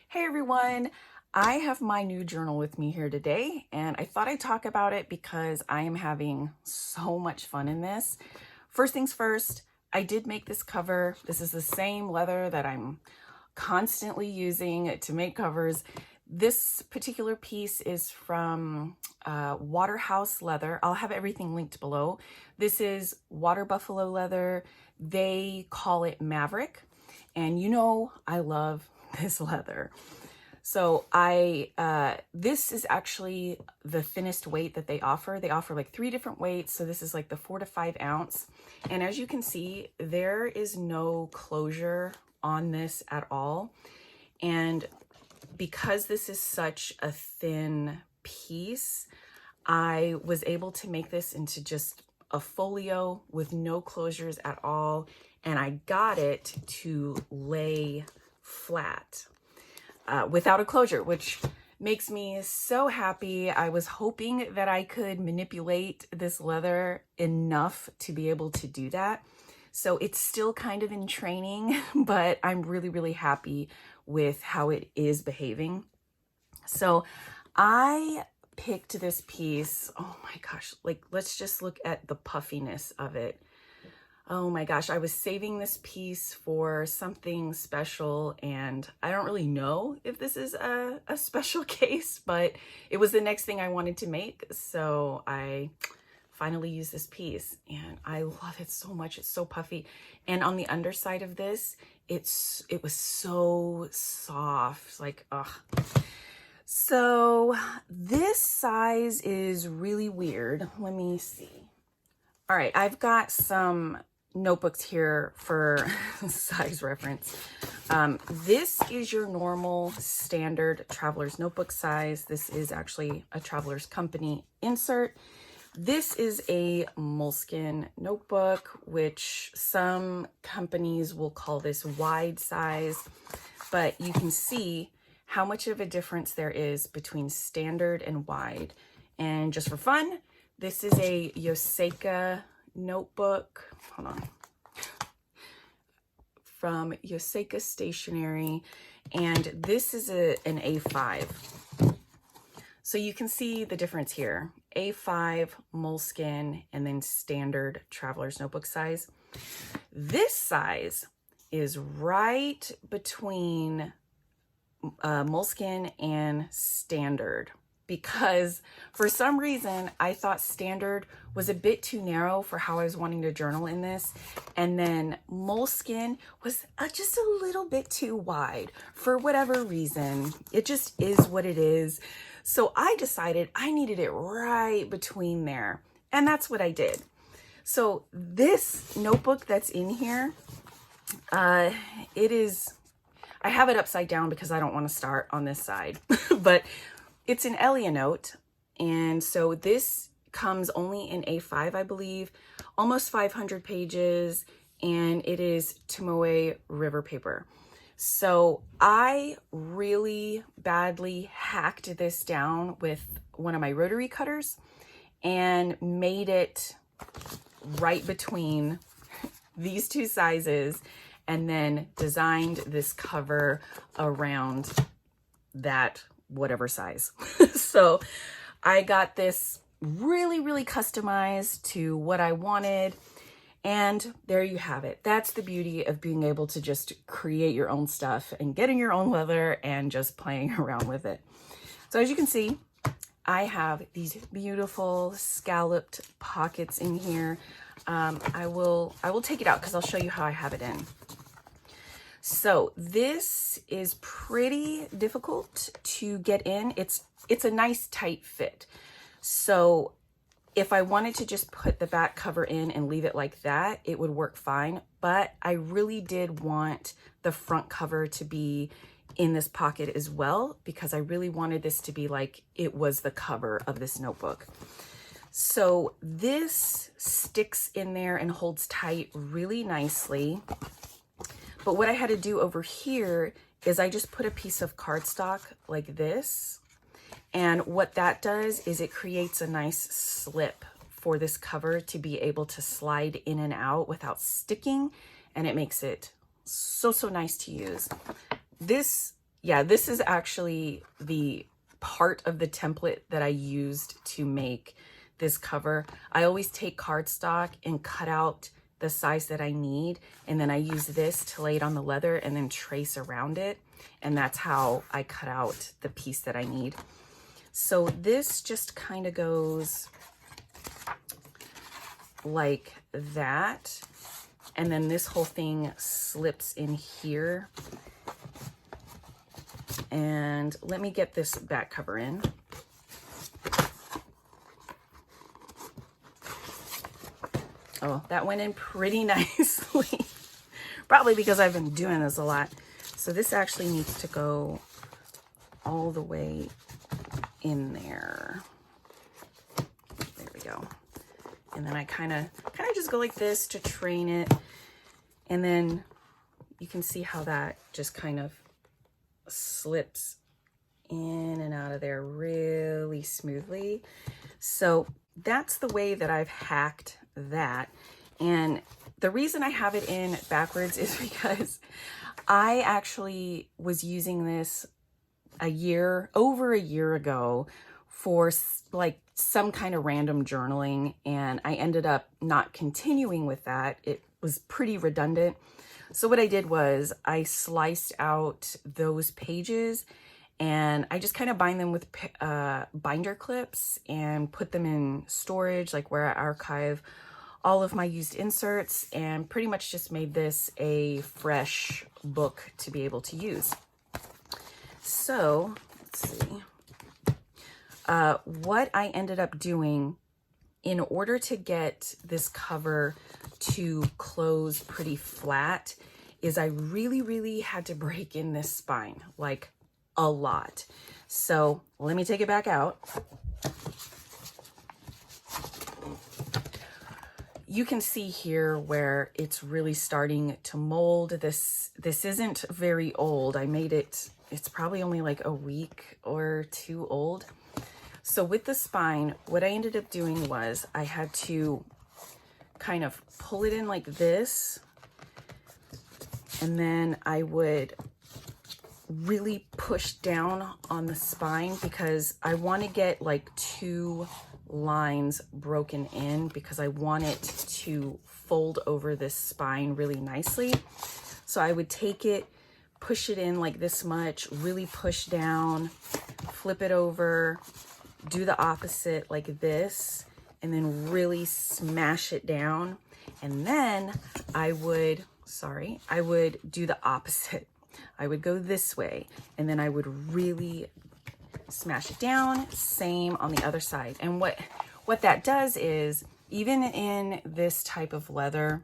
Hey everyone, I have my new journal with me here today and I thought I'd talk about it because I am having so much fun in this. First things first, I did make this cover. This is the same leather that I'm constantly using to make covers. This particular piece is from Waterhouse leather. I'll have everything linked below. This is water buffalo leather. They call it Maverick. And you know, I love this leather. So this is actually the thinnest weight that they offer. They offer like 3 different weights. So this is like the 4 to 5 ounce. And as you can see, there is no closure on this at all. And because this is such a thin piece, I was able to make this into just a folio with no closures at all. And I got it to lay flat without a closure, which makes me so happy. I was hoping that I could manipulate this leather enough to be able to do that. So it's still kind of in training, but I'm really, really happy with how it is behaving. So I picked this piece. Oh my gosh, like let's just look at the puffiness of it. Oh my gosh, I was saving this piece for something special and I don't really know if this is a special case, but it was the next thing I wanted to make. So I finally used this piece and I love it so much. It's so puffy. And on the underside of this, it was so soft, like, ugh. So this size is really weird. Let me see. All right, I've got some notebooks here for size reference. This is your normal standard traveler's notebook size. This is actually a Traveler's Company insert. This is a moleskin notebook, which some companies will call this wide size, but you can see how much of a difference there is between standard and wide. And just for fun, this is a Yoseka Notebook, hold on, from Yoseka Stationery, and this is an A5. So you can see the difference here. A5, moleskin, and then standard traveler's notebook size. This size is right between moleskin and standard, because for some reason I thought standard was a bit too narrow for how I was wanting to journal in this, and then moleskin was just a little bit too wide for whatever reason. It just is what it is. So I decided I needed it right between there, and that's what I did. So this notebook that's in here, it is, I have it upside down because I don't want to start on this side, but it's an Elia Note, and so this comes only in A5, I believe, almost 500 pages, and it is Tomoe river paper. So I really badly hacked this down with one of my rotary cutters and made it right between these 2 sizes, and then designed this cover around that whatever size. So I got this really, really customized to what I wanted. And there you have it. That's the beauty of being able to just create your own stuff and getting your own leather and just playing around with it. So as you can see, I have these beautiful scalloped pockets in here. I will take it out because I'll show you how I have it in. So this is pretty difficult to get in. It's a nice tight fit. So if I wanted to just put the back cover in and leave it like that, it would work fine. But I really did want the front cover to be in this pocket as well, because I really wanted this to be like it was the cover of this notebook. So this sticks in there and holds tight really nicely. But what I had to do over here is I just put a piece of cardstock like this. And what that does is it creates a nice slip for this cover to be able to slide in and out without sticking. And it makes it so, so nice to use. This yeah, this is actually the part of the template that I used to make this cover. I always take cardstock and cut out the size that I need, and then I use this to lay it on the leather and then trace around it, and that's how I cut out the piece that I need. So this just kind of goes like that, and then this whole thing slips in here. And let me get this back cover in. Oh, that went in pretty nicely. Probably because I've been doing this a lot. So this actually needs to go all the way in there. There we go. And then I kind of just go like this to train it. And then you can see how that just kind of slips in and out of there really smoothly. So that's the way that I've hacked that. And the reason I have it in backwards is because I actually was using this over a year ago for like some kind of random journaling, and I ended up not continuing with that. It was pretty redundant. So what I did was I sliced out those pages and I just kind of bind them with binder clips and put them in storage, like where I archive all of my used inserts, and pretty much just made this a fresh book to be able to use. So let's see. What I ended up doing in order to get this cover to close pretty flat is I really had to break in this spine, like a lot. So let me take it back out. You can see here where it's really starting to mold. This isn't very old. I made it, it's probably only like a week or two old. So with the spine, what I ended up doing was I had to kind of pull it in like this, and then I would really push down on the spine because I want to get like 2 lines broken in because I want it to fold over this spine really nicely. So I would take it, push it in like this much, really push down, flip it over, do the opposite like this, and then really smash it down. And then I would do the opposite. I would go this way, and then I would really smash it down, same on the other side. And what that does is, even in this type of leather,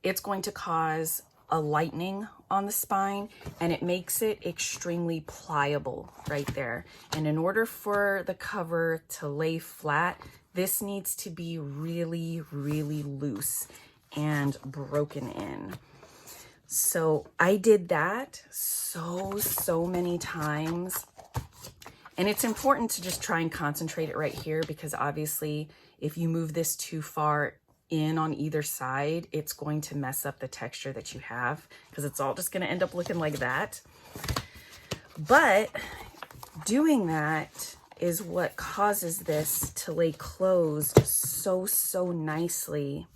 it's going to cause a lightening on the spine, and it makes it extremely pliable right there. And in order for the cover to lay flat, this needs to be really loose and broken in. So I did that so many times. And it's important to just try and concentrate it right here, because obviously if you move this too far in on either side, it's going to mess up the texture that you have, because it's all just going to end up looking like that. But doing that is what causes this to lay closed so nicely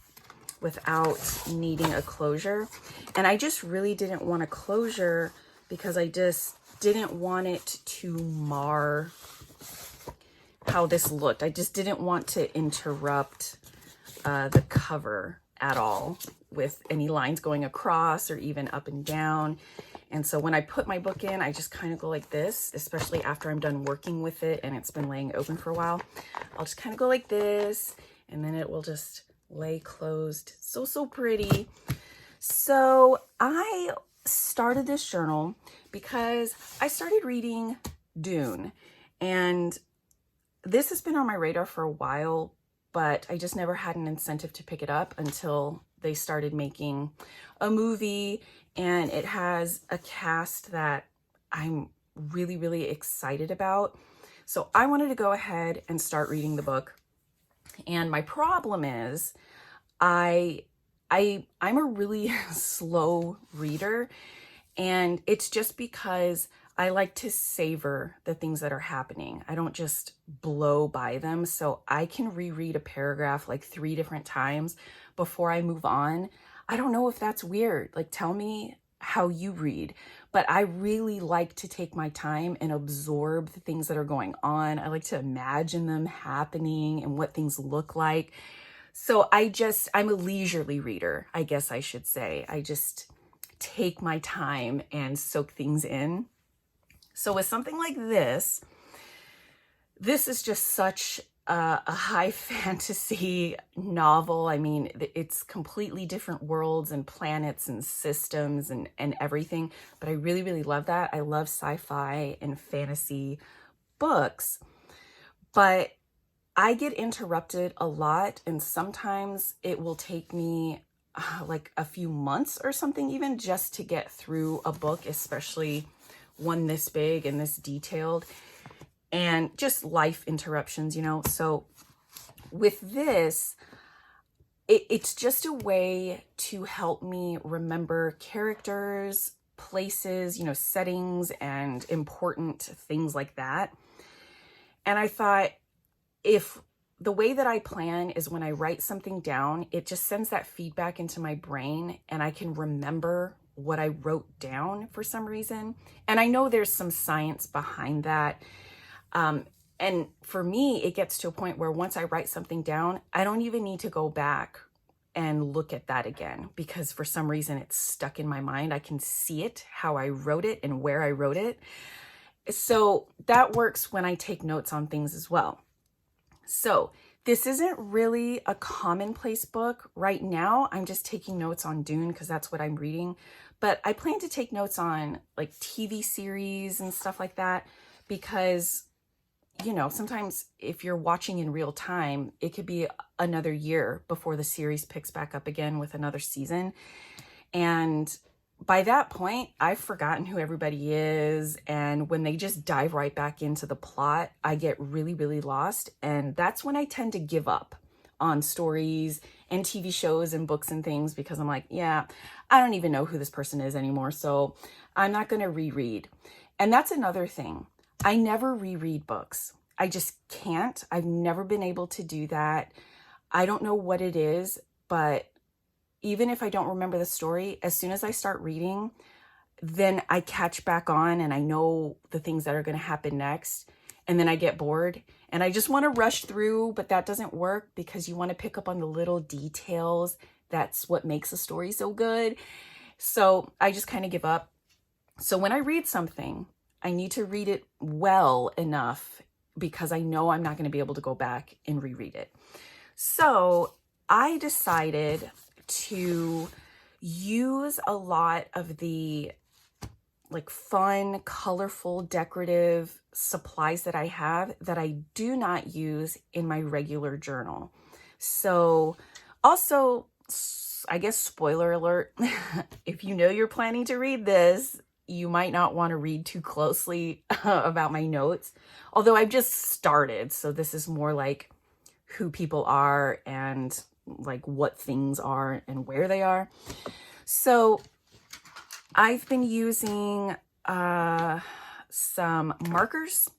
without needing a closure. And I just really didn't want a closure because I just didn't want it to mar how this looked. I just didn't want to interrupt the cover at all with any lines going across or even up and down. And so when I put my book in, I just kind of go like this, especially after I'm done working with it and it's been laying open for a while. I'll just kind of go like this, and then it will just lay closed so pretty. So I started this journal because I started reading Dune, and this has been on my radar for a while, but I just never had an incentive to pick it up until they started making a movie, and it has a cast that I'm really excited about. So I wanted to go ahead and start reading the book. And my problem is I'm a really slow reader, And it's just because I like to savor the things that are happening. I don't just blow by them. So I can reread a paragraph like 3 different times before I move on. I don't know if that's weird. Like, tell me how you read, but I really like to take my time and absorb the things that are going on. I like to imagine them happening and what things look like. So I'm a leisurely reader, I guess I should say. I just take my time and soak things in. So with something like this is just such a high fantasy novel. I mean, it's completely different worlds and planets and systems and everything. But I really, really love that. I love sci-fi and fantasy books. But I get interrupted a lot, and sometimes it will take me like a few months or something even just to get through a book, especially one this big and this detailed, and just life interruptions, you know. So with this, it's just a way to help me remember characters, places, you know, settings, and important things like that. And I thought, if the way that I plan is when I write something down, it just sends that feedback into my brain and I can remember what I wrote down for some reason. And I know there's some science behind that. And for me, it gets to a point where once I write something down, I don't even need to go back and look at that again, because for some reason it's stuck in my mind. I can see it, how I wrote it and where I wrote it. So that works when I take notes on things as well. So this isn't really a commonplace book. Right now, I'm just taking notes on Dune because that's what I'm reading. But I plan to take notes on like TV series and stuff like that because, you know, sometimes if you're watching in real time, it could be another year before the series picks back up again with another season. And by that point, I've forgotten who everybody is. And when they just dive right back into the plot, I get really, really lost. And that's when I tend to give up on stories and TV shows and books and things, because I'm like, yeah, I don't even know who this person is anymore. So I'm not going to reread. And that's another thing. I never reread books. I just can't. I've never been able to do that. I don't know what it is, but even if I don't remember the story, as soon as I start reading, then I catch back on and I know the things that are going to happen next. And then I get bored and I just want to rush through, but that doesn't work because you want to pick up on the little details. That's what makes a story so good. So I just kind of give up. So when I read something, I need to read it well enough because I know I'm not going to be able to go back and reread it. So I decided to use a lot of the like fun, colorful, decorative supplies that I have that I do not use in my regular journal. So also, I guess, spoiler alert, if you know you're planning to read this, you might not want to read too closely about my notes. Although I've just started, so this is more like who people are and like what things are and where they are. So I've been using some markers,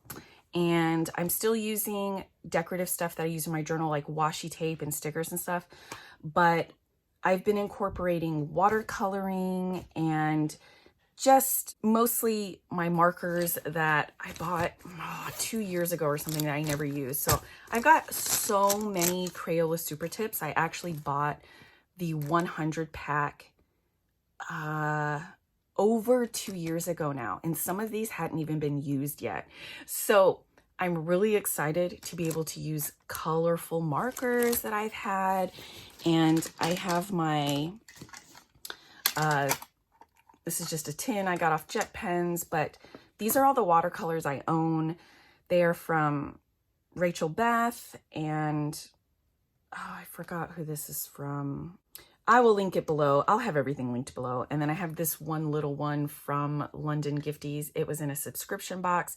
and I'm still using decorative stuff that I use in my journal, like washi tape and stickers and stuff. But I've been incorporating watercoloring and just mostly my markers that I bought 2 years ago or something that I never used. So I've got so many Crayola Supertips. I actually bought the 100 pack over 2 years ago now, and some of these hadn't even been used yet. So I'm really excited to be able to use colorful markers that I've had. And I have my this is just a tin I got off Jet Pens, but these are all the watercolors I own. They are from Rachel Beth, and I forgot who this is from. I will link it below. I'll have everything linked below. And then I have this one little one from London Gifties. It was in a subscription box,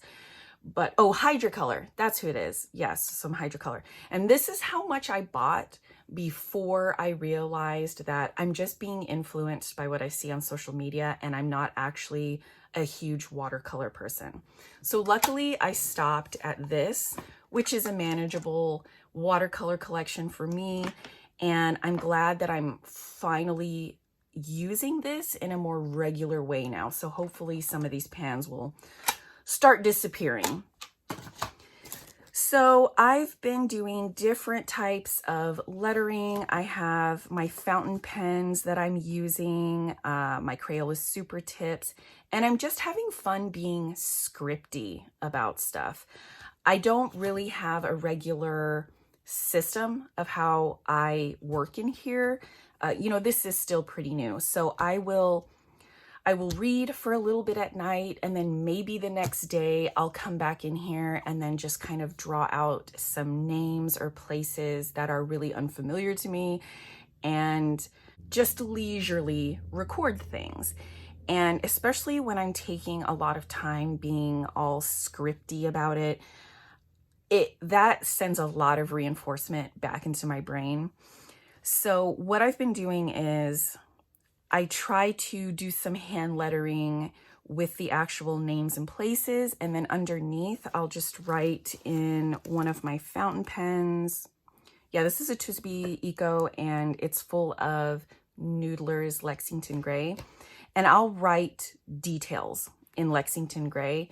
but oh, Hydracolour, that's who it is. Yes, some Hydracolour. And this is how much I bought before I realized that I'm just being influenced by what I see on social media and I'm not actually a huge watercolor person. So luckily I stopped at this, which is a manageable watercolor collection for me. And I'm glad that I'm finally using this in a more regular way now. So hopefully some of these pans will start disappearing. So I've been doing different types of lettering. I have my fountain pens that I'm using, my Crayola Supertips, and I'm just having fun being scripty about stuff. I don't really have a regular system of how I work in here. You know, this is still pretty new, so I will read for a little bit at night, and then maybe the next day I'll come back in here and then just kind of draw out some names or places that are really unfamiliar to me and just leisurely record things. And especially when I'm taking a lot of time being all scripty about it, that sends a lot of reinforcement back into my brain. So what I've been doing is I try to do some hand lettering with the actual names and places, and then underneath I'll just write in one of my fountain pens. Yeah, this is a TWSBI Eco and it's full of Noodlers Lexington gray, and I'll write details in Lexington gray,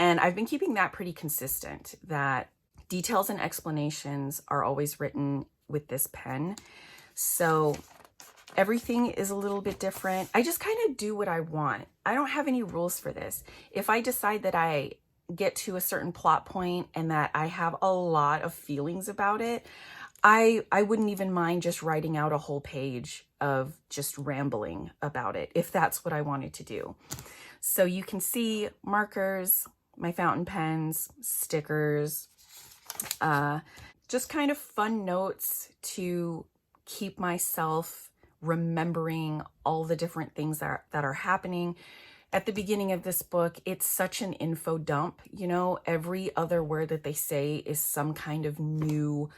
and I've been keeping that pretty consistent, that details and explanations are always written with this pen. So everything is a little bit different. I just kind of do what I want. I don't have any rules for this. If I decide that I get to a certain plot point and that I have a lot of feelings about it, I wouldn't even mind just writing out a whole page of just rambling about it if that's what I wanted to do. So you can see markers, my fountain pens, stickers, just kind of fun notes to keep myself remembering all the different things that are happening. At the beginning of this book, it's such an info dump. You know, every other word that they say is some kind of new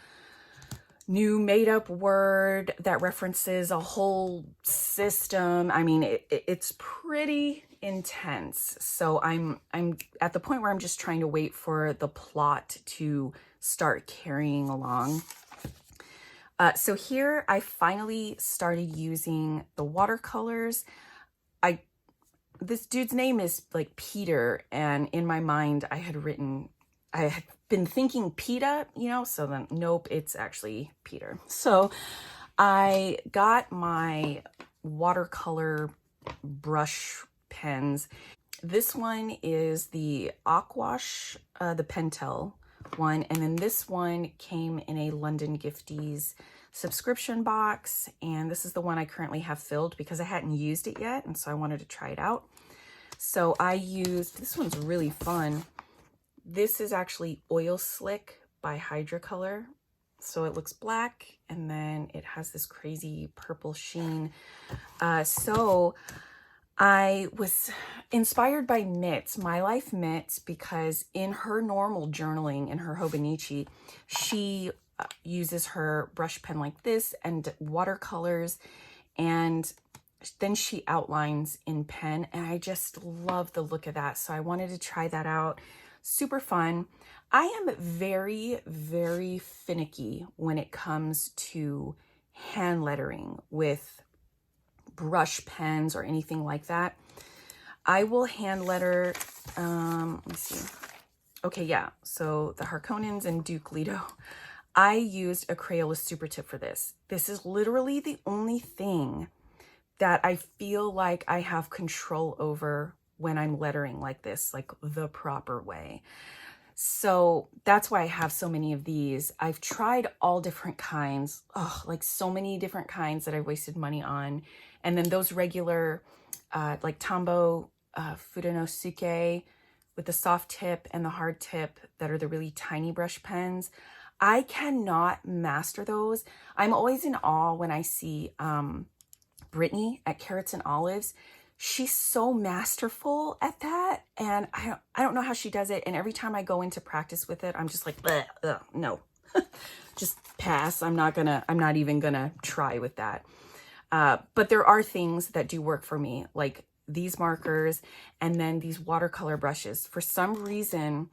made up word that references a whole system. I mean, it's pretty intense. So I'm at the point where I'm just trying to wait for the plot to start carrying along. So here I finally started using the watercolors. This dude's name is like Peter, and in my mind I had been thinking PETA, you know, so then nope, it's actually Peter. So I got my watercolor brush pens. This one is the Aquash, the Pentel one, and then this one came in a London Gifties subscription box, and this is the one I currently have filled because I hadn't used it yet, and so I wanted to try it out. So I used, this one's really fun. This is actually Oil Slick by Hydracolour. So it looks black and then it has this crazy purple sheen. So I was inspired by Mitts, My Life Mitts, because in her normal journaling, in her Hobonichi, she uses her brush pen like this and watercolors, and then she outlines in pen, and I just love the look of that. So I wanted to try that out. Super fun. I am very, very finicky when it comes to hand lettering with brush pens or anything like that. I will hand letter, let me see. Okay, yeah, so the Harkonnens and Duke Leto. I used a Crayola Supertip for this. This is literally the only thing that I feel like I have control over when I'm lettering like this, like the proper way. So that's why I have so many of these. I've tried all different kinds, like so many different kinds that I wasted money on. And then those regular, like Tombow Fudonosuke with the soft tip and the hard tip that are the really tiny brush pens. I cannot master those. I'm always in awe when I see Brittany at Carrots and Olives. she's so masterful at that, and I don't know how she does it. And every time I go into practice with it, I'm just like, no, just pass. I'm not even gonna try with that. But there are things that do work for me, like these markers and then these watercolor brushes. For some reason,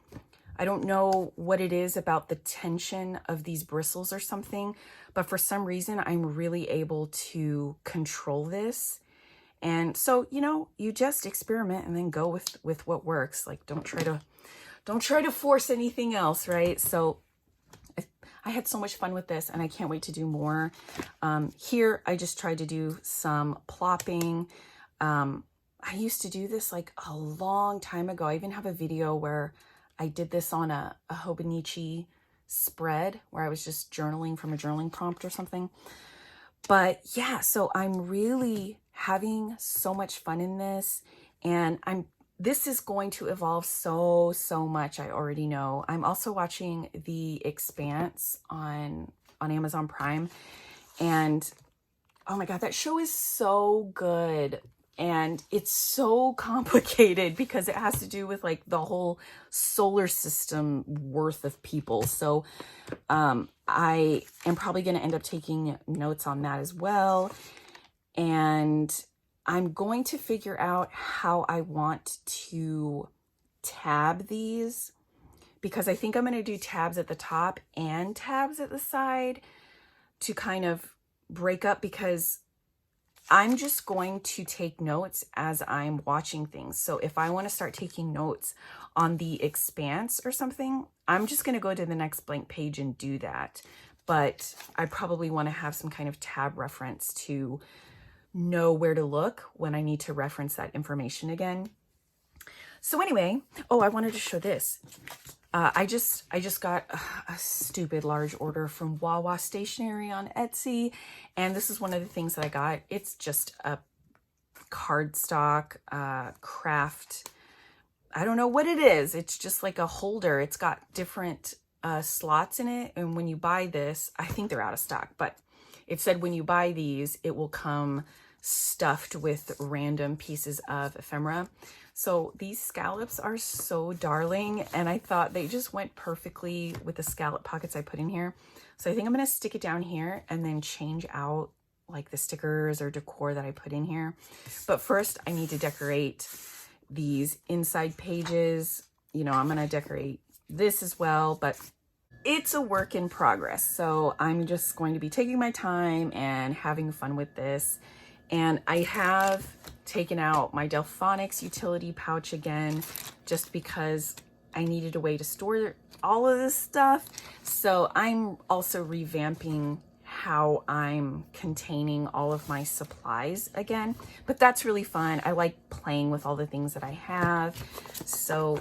I don't know what it is about the tension of these bristles or something, but for some reason, I'm really able to control this. And so, you know, you just experiment and then go with what works. Like, don't try to force anything else, right? So I had so much fun with this, and I can't wait to do more. Here, I just tried to do some plopping. I used to do this like a long time ago. I even have a video where I did this on a Hobonichi spread where I was just journaling from a journaling prompt or something. But yeah, so I'm really having so much fun in this, and this is going to evolve so much. I already know. I'm also watching The Expanse on Amazon Prime, and oh my God, that show is so good. And it's so complicated because it has to do with like the whole solar system worth of people. So I am probably going to end up taking notes on that as well. And I'm going to figure out how I want to tab these, because I think I'm going to do tabs at the top and tabs at the side to kind of break up, because I'm just going to take notes as I'm watching things. So if I want to start taking notes on The Expanse or something, I'm just going to go to the next blank page and do that. But I probably want to have some kind of tab reference to know where to look when I need to reference that information again. So anyway, oh, I wanted to show this. I just got a stupid large order from WaWa Stationery on Etsy, and this is one of the things that I got. It's just a cardstock craft. I don't know what it is. It's just like a holder. It's got different slots in it, and when you buy this, I think they're out of stock, but it said when you buy these, it will come stuffed with random pieces of ephemera. So these scallops are so darling, and I thought they just went perfectly with the scallop pockets I put in here. So I think I'm going to stick it down here and then change out like the stickers or decor that I put in here. But first I need to decorate these inside pages. You know, I'm going to decorate this as well, but it's a work in progress. So I'm just going to be taking my time and having fun with this. And I have taken out my Delfonics utility pouch again, just because I needed a way to store all of this stuff. So I'm also revamping how I'm containing all of my supplies again, but that's really fun. I like playing with all the things that I have. So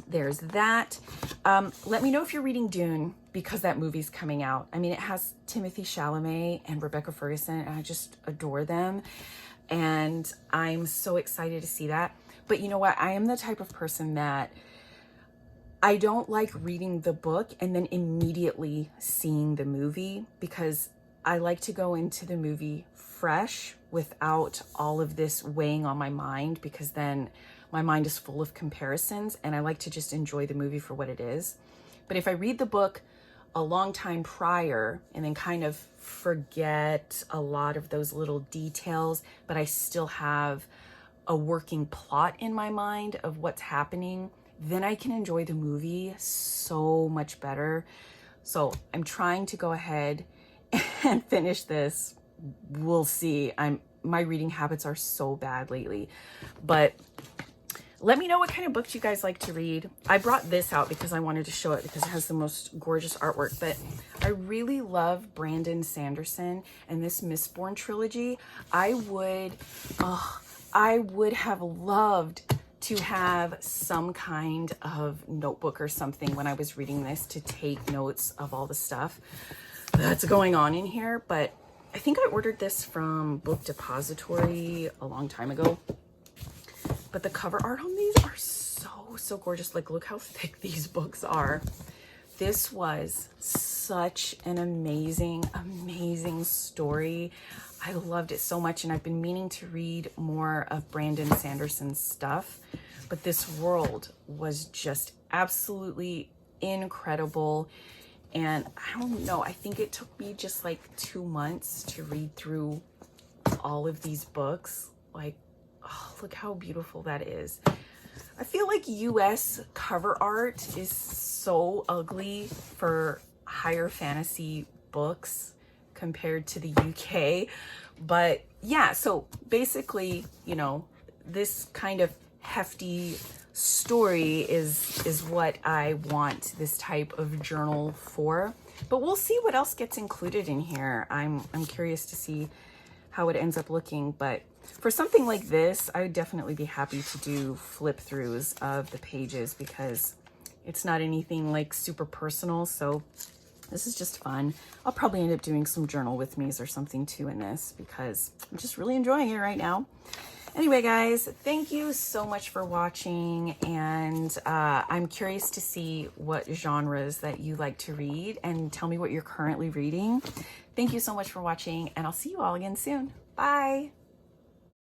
there's that. Let me know if you're reading Dune, because that movie's coming out. I mean, it has Timothée Chalamet and Rebecca Ferguson, and I just adore them. And I'm so excited to see that. But you know what? I am the type of person that I don't like reading the book and then immediately seeing the movie, because I like to go into the movie fresh without all of this weighing on my mind, because then my mind is full of comparisons, and I like to just enjoy the movie for what it is. But if I read the book a long time prior and then kind of forget a lot of those little details, but I still have a working plot in my mind of what's happening, then I can enjoy the movie so much better. So I'm trying to go ahead and finish this. We'll see. My reading habits are so bad lately, but let me know what kind of books you guys like to read. I brought this out because I wanted to show it because it has the most gorgeous artwork, but I really love Brandon Sanderson and this Mistborn trilogy. I would have loved to have some kind of notebook or something when I was reading this to take notes of all the stuff that's going on in here. But I think I ordered this from Book Depository a long time ago. But the cover art on these are so gorgeous. Like, look how thick these books are. This was such an amazing, amazing story. I loved it so much, and I've been meaning to read more of Brandon Sanderson's stuff, but this world was just absolutely incredible. And I don't know, I think it took me just like 2 months to read through all of these books. Like, oh, look how beautiful that is. I feel like US cover art is so ugly for higher fantasy books compared to the UK. But yeah, so basically, you know, this kind of hefty story is what I want this type of journal for. But we'll see what else gets included in here. I'm curious to see how it ends up looking. But for something like this, I would definitely be happy to do flip throughs of the pages because it's not anything like super personal. So this is just fun. I'll probably end up doing some journal with me's or something too in this because I'm just really enjoying it right now. Anyway, guys, thank you so much for watching, and I'm curious to see what genres that you like to read, and tell me what you're currently reading. Thank you so much for watching, and I'll see you all again soon. Bye!